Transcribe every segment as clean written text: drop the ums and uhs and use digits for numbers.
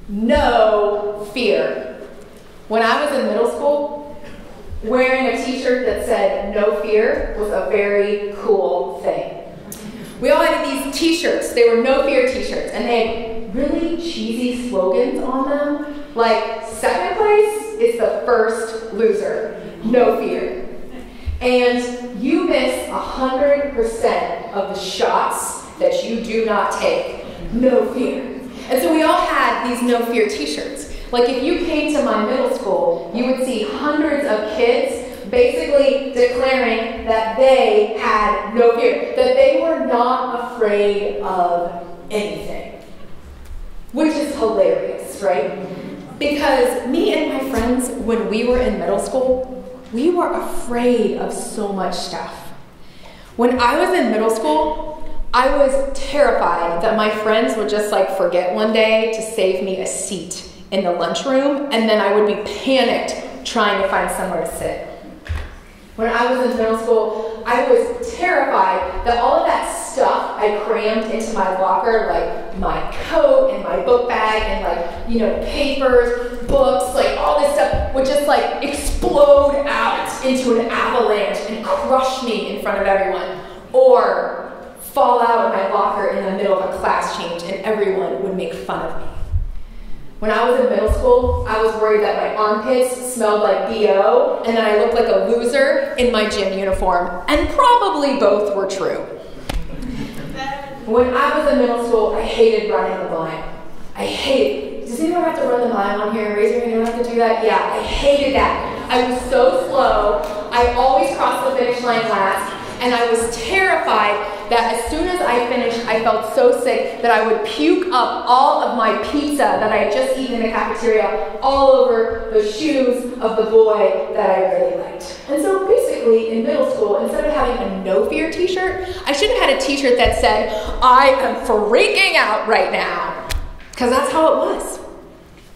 no fear. When I was in middle school, wearing a t-shirt that said no fear was a very cool thing. We all had these t-shirts. They were no fear t-shirts, and they had really cheesy slogans on them, like second place is the first loser, no fear. And you miss 100% of the shots that you do not take, no fear. And so we all had these no fear t-shirts. Like if you came to my middle school, you would see hundreds of kids basically declaring that they had no fear, that they were not afraid of anything. Which is hilarious, right? Because me and my friends, when we were in middle school, we were afraid of so much stuff. When I was in middle school, I was terrified that my friends would just like forget one day to save me a seat in the lunchroom, and then I would be panicked trying to find somewhere to sit. When I was in middle school, I was terrified that all of that stuff I crammed into my locker, like my coat and my book bag and like, you know, papers, books, like all this stuff would just like explode out into an avalanche and crush me in front of everyone. Or fall out of my locker in the middle of a class change and everyone would make fun of me. When I was in middle school, I was worried that my armpits smelled like BO and that I looked like a loser in my gym uniform, and probably both were true. When I was in middle school, I hated running the mile. I hated it. Does anyone have to run the mile on here? Raise your hand, you don't have to do that? Yeah, I hated that. I was so slow. I always crossed the finish line last, and I was terrified that as soon as I finished, I felt so sick that I would puke up all of my pizza that I had just eaten in the cafeteria all over the shoes of the boy that I really liked. And so basically, in middle school, instead of having a no fear t-shirt, I should have had a t-shirt that said, I am freaking out right now. Because that's how it was.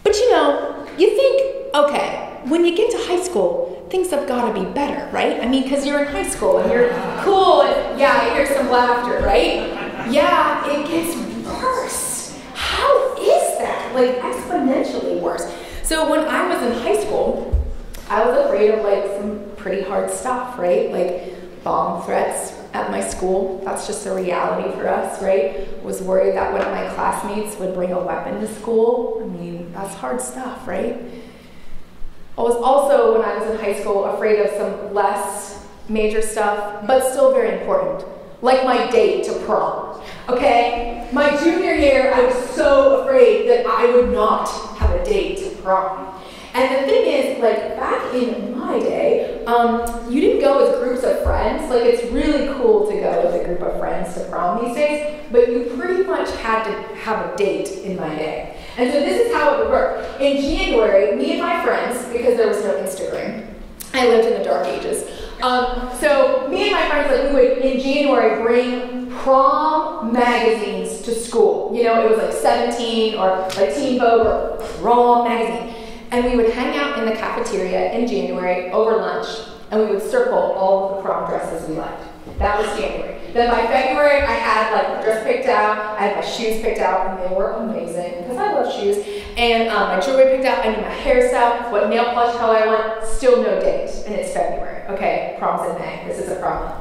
But you know, you think, okay, when you get to high school, things have got to be better, right? I mean, because you're in high school and you're cool and yeah, I hear some laughter, right? Yeah, it gets worse. How is that? Like exponentially worse. So when I was in high school, I was afraid of like some pretty hard stuff, right? Like bomb threats at my school. That's just a reality for us, right? Was worried that one of my classmates would bring a weapon to school. I mean, that's hard stuff, right? I was also, when I was in high school, afraid of some less major stuff, but still very important, like my date to prom, okay? My junior year, I was so afraid that I would not have a date to prom. And the thing is, like, back in my day, you didn't go with groups of friends. Like, it's really cool to go with a group of friends to prom these days, but you pretty much had to have a date in my day. And so this is how it would work. In January, me and my friends, because there was no Instagram, I lived in the dark ages. So me and my friends, like, we would, in January, bring prom magazines to school. You know, it was like 17 or like Teen Vogue or Prom magazine. And we would hang out in the cafeteria in January over lunch, and we would circle all of the prom dresses we liked. That was January. Then by February, I had like my dress picked out, I had my shoes picked out, and they were amazing, because I love shoes. And my jewelry picked out, I knew my hairstyle, what nail polish color I want, still no date, and it's February. Okay, prom's in May, this is a problem.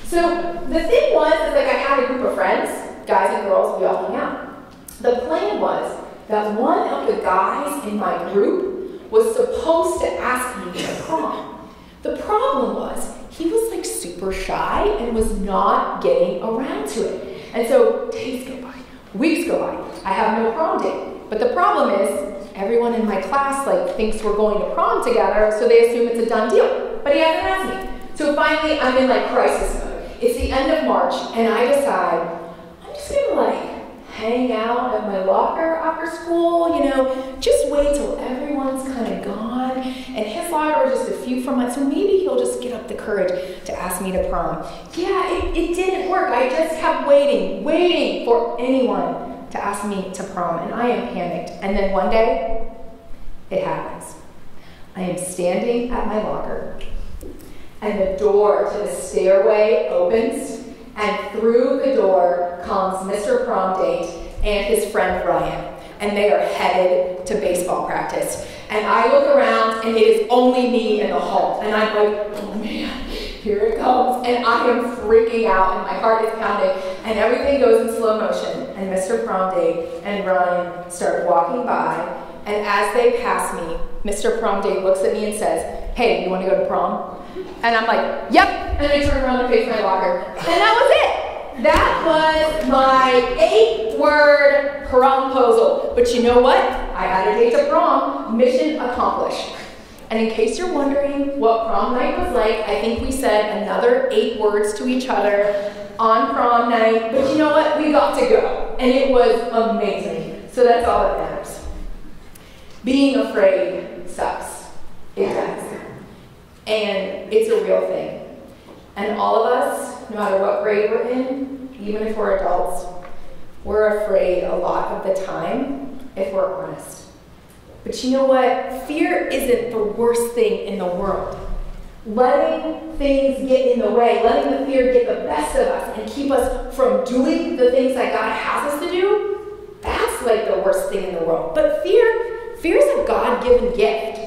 So the thing was, is like I had a group of friends, guys and girls, we all hung out. The plan was that one of the guys in my group was supposed to ask me to prom. The problem was, he was like super shy and was not getting around to it. And so days go by, weeks go by, I have no prom date. But the problem is, everyone in my class like thinks we're going to prom together, so they assume it's a done deal. But he hasn't asked me. So finally, I'm in like crisis mode. It's the end of March, and I decide, I'm just gonna like hang out at my locker after school, you know, just wait till everyone's kind of gone, and his locker was just a few from mine, so maybe he'll just get up the courage to ask me to prom. Yeah, it didn't work. I just kept waiting for anyone to ask me to prom, and I am panicked. And then one day, it happens. I am standing at my locker, and the door to the stairway opens, and through the door comes Mr. Prom Date and his friend Ryan. and they are headed to baseball practice. And I look around, and it is only me in the hall. And I'm like, oh man, here it comes. And I am freaking out, and my heart is pounding, and everything goes in slow motion. And Mr. Prom Date and Ryan start walking by, and as they pass me, Mr. Prom Date looks at me and says, hey, you want to go to prom? And I'm like, yep. And I turn around and face my locker. And that was it. That was my 8-word promposal. But you know what? I had a date to prom. Mission accomplished. And in case you're wondering what prom night was like, I think we said another 8 words to each other on prom night. But you know what? We got to go. And it was amazing. So that's all that matters. Being afraid sucks. It does. And it's a real thing. And all of us, no matter what grade we're in, even if we're adults, we're afraid a lot of the time if we're honest. But you know what? Fear isn't the worst thing in the world. Letting things get in the way, letting the fear get the best of us and keep us from doing the things that God has us to do, that's like the worst thing in the world. But fear is a God-given gift.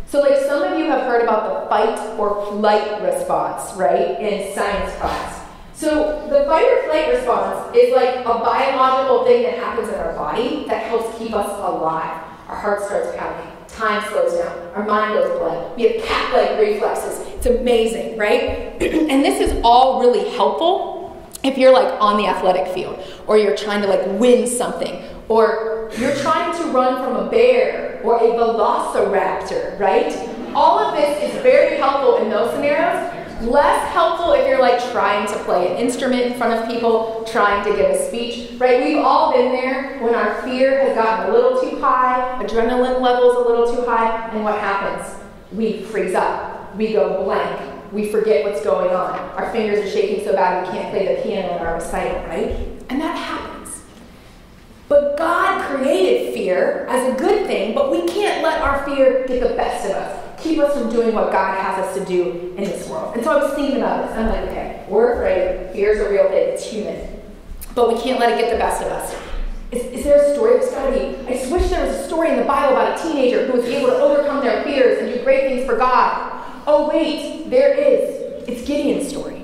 So like some of you have heard about the fight or flight response, right, in science class. So the fight or flight response is like a biological thing that happens in our body that helps keep us alive. Our heart starts pounding, time slows down, our mind goes blank. We have cat-like reflexes. It's amazing, right? And this is all really helpful if you're like on the athletic field, or you're trying to like win something, or you're trying to run from a bear or a velociraptor, right? All of this is very helpful in those scenarios. Less helpful if you're like trying to play an instrument in front of people, trying to give a speech, right? We've all been there when our fear has gotten a little too high, adrenaline levels a little too high, and what happens? We freeze up, we go blank, we forget what's going on. Our fingers are shaking so bad we can't play the piano in our recital, right? And that happens. But God created fear as a good thing, but we can't let our fear get the best of us, keep us from doing what God has us to do in this world. And so I was thinking about this. I'm like, okay, we're afraid. Fear is a real thing. It's human. But we can't let it get the best of us. Is there a story? There's got to be. I just wish there was a story in the Bible about a teenager who was able to overcome their fears and do great things for God. Oh, wait, there is. It's Gideon's story.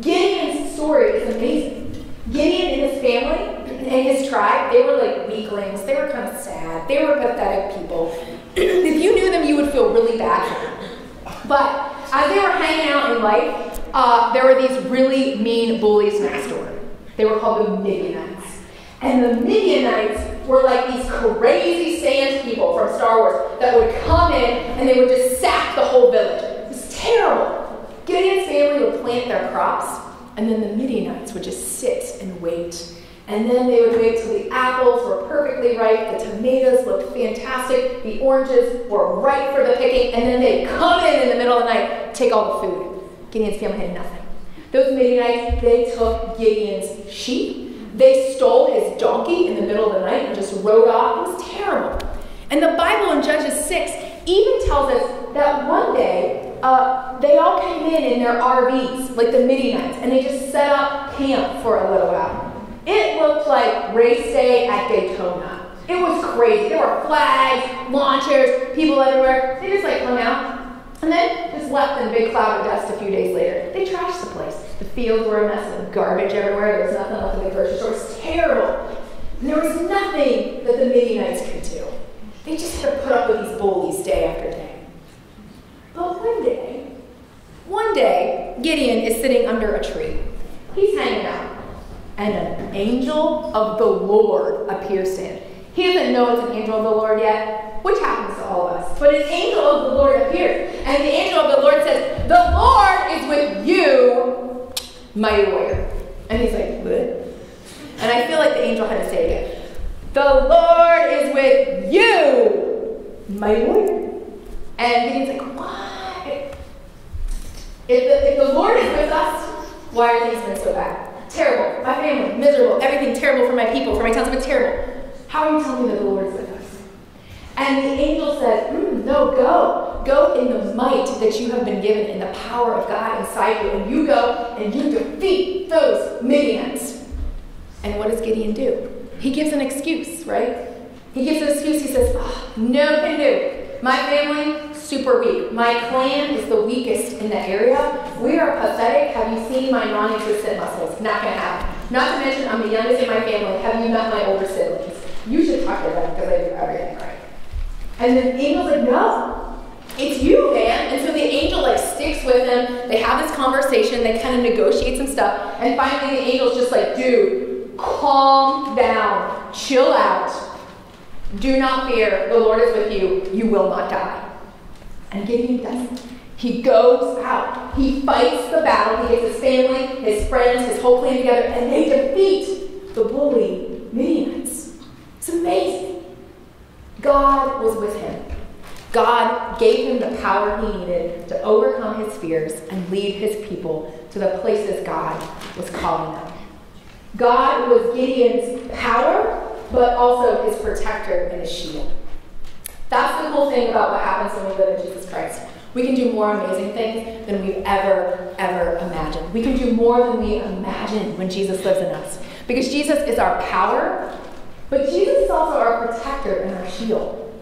Gideon's story is amazing. Gideon and his family and his tribe, they were like weaklings. They were kind of sad. They were pathetic people. If you knew them, you would feel really bad for them. But as they were hanging out in life, there were these really mean bullies next door. They were called the Midianites. And the Midianites were like these crazy sand people from Star Wars that would come in and they would just sack the whole village. It was terrible. Gideon's family would plant their crops, and then the Midianites would just sit and wait. And then they would wait till the apples were perfectly ripe, the tomatoes looked fantastic, the oranges were ripe for the picking, and then they'd come in the middle of the night, take all the food. Gideon's family had nothing. Those Midianites, they took Gideon's sheep, they stole his donkey in the middle of the night and just rode off. It was terrible. And the Bible in Judges 6 even tells us that one day, they all came in their RVs, like the Midianites, and they just set up camp for a little while. It looked like race day at Daytona. It was crazy. There were flags, launchers, people everywhere. They just like hung out and then just left in a big cloud of dust a few days later. They trashed the place. The fields were a mess of garbage everywhere. There was nothing left in the grocery store. It was terrible. And there was nothing that the Midianites could do. They just had to put up with these bullies day after day. But one day, Gideon is sitting under a tree. He's hanging out. And an angel of the Lord appears to him. He doesn't know it's an angel of the Lord yet, which happens to all of us. But an angel of the Lord appears. And the angel of the Lord says, "The Lord is with you, mighty warrior." And he's like, "What?" And I feel like the angel had to say it again. "The Lord is with you, mighty warrior." And Gideon's like, "What? If the Lord is with us, why are things been so bad? Terrible. My family, miserable. Everything terrible for my people, for my townsmen, terrible. How are you telling me that the Lord is with us?" And the angel said, "No, go. Go in the might that you have been given, in the power of God inside you. And you go and you defeat those Midianites." And what does Gideon do? He gives an excuse, right? He gives an excuse. He says, oh, no can do. My family, super weak. My clan is the weakest in the area. We are pathetic. Have you seen my non-existent muscles? Not going to happen. Not to mention, I'm the youngest in my family. Have you met my older siblings? You should talk to them because I do everything right. And the angel's like, no, it's you, man. And so the angel like sticks with him. They have this conversation. They kind of negotiate some stuff. And finally the angel's just like, dude, calm down. Chill out. Do not fear. The Lord is with you. You will not die. And Gideon doesn't. He goes out. He fights the battle. He gets his family, his friends, his whole clan together, and they defeat the bully Midianites. It's amazing. God was with him. God gave him the power he needed to overcome his fears and lead his people to the places God was calling them. God was Gideon's power, but also his protector and his shield. That's the cool thing about what happens when we live in Jesus Christ. We can do more amazing things than we've ever imagined. We can do more than we imagine when Jesus lives in us. Because Jesus is our power, but Jesus is also our protector and our shield.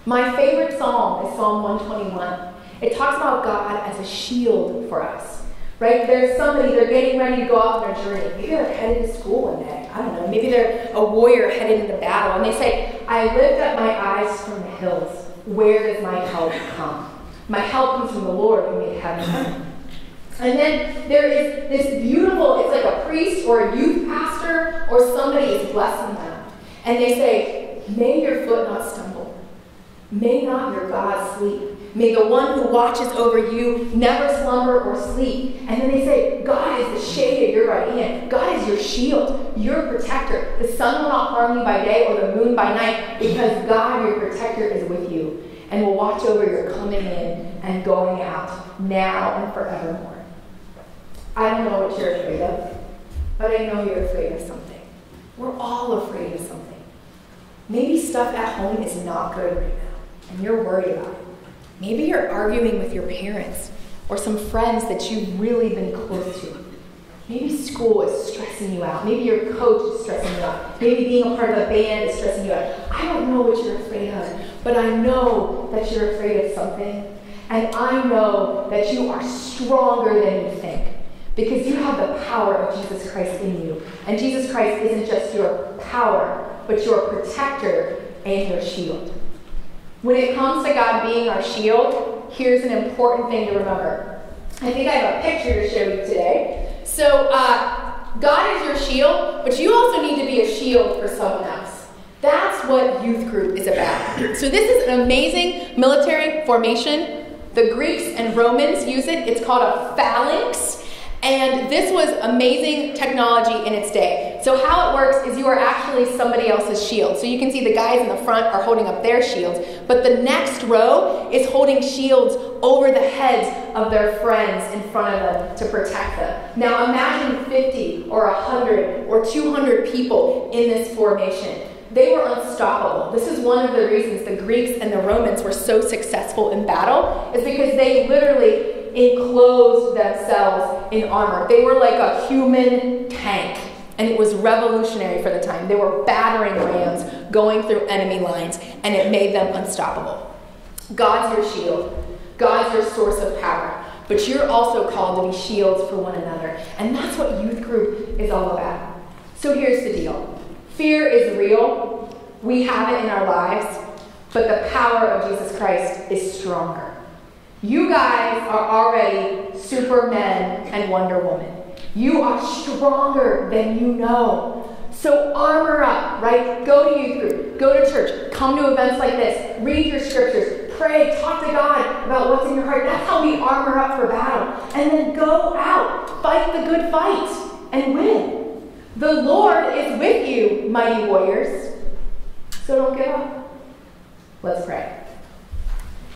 My favorite psalm is Psalm 121. It talks about God as a shield for us. Right? There's somebody, they're getting ready to go out on their journey. Maybe they're headed to school one day. I don't know. Maybe they're a warrior headed into battle. And they say, I lift up my eyes from the hills. Where does my help come? My help comes from the Lord who made heaven and earth. And then there is this beautiful, it's like a priest or a youth pastor or somebody is blessing them. And they say, may your foot not stumble. May not your God sleep. May the one who watches over you never slumber or sleep. And then they say, God is the shade of your right hand. God is your shield, your protector. The sun will not harm you by day or the moon by night because God, your protector, is with you and will watch over your coming in and going out now and forevermore. I don't know what you're afraid of, but I know you're afraid of something. We're all afraid of something. Maybe stuff at home is not good right now, and you're worried about it. Maybe you're arguing with your parents or some friends that you've really been close to. Maybe school is stressing you out. Maybe your coach is stressing you out. Maybe being a part of a band is stressing you out. I don't know what you're afraid of, but I know that you're afraid of something. And I know that you are stronger than you think because you have the power of Jesus Christ in you. And Jesus Christ isn't just your power, but your protector and your shield. When it comes to God being our shield, here's an important thing to remember. I think I have a picture to show you today. So God is your shield, but you also need to be a shield for someone else. That's what youth group is about. So this is an amazing military formation. The Greeks and Romans use it. It's called a phalanx. And this was amazing technology in its day. So how it works is you are actually somebody else's shield. So you can see the guys in the front are holding up their shields, but the next row is holding shields over the heads of their friends in front of them to protect them. Now imagine 50 or 100 or 200 people in this formation. They were unstoppable. This is one of the reasons the Greeks and the Romans were so successful in battle, is because they literally enclosed themselves in armor. They were like a human tank, and it was revolutionary for the time. They were battering rams going through enemy lines, and it made them unstoppable. God's your shield. God's your source of power. But you're also called to be shields for one another, and that's what youth group is all about. So here's the deal. Fear is real. We have it in our lives, but the power of Jesus Christ is stronger. You guys are already Superman and Wonder Woman. You are stronger than you know. So armor up, right? Go to youth group, go to church, come to events like this, read your scriptures, pray, talk to God about what's in your heart. That's how we armor up for battle. And then go out, fight the good fight, and win. The Lord is with you, mighty warriors. So don't give up. Let's pray.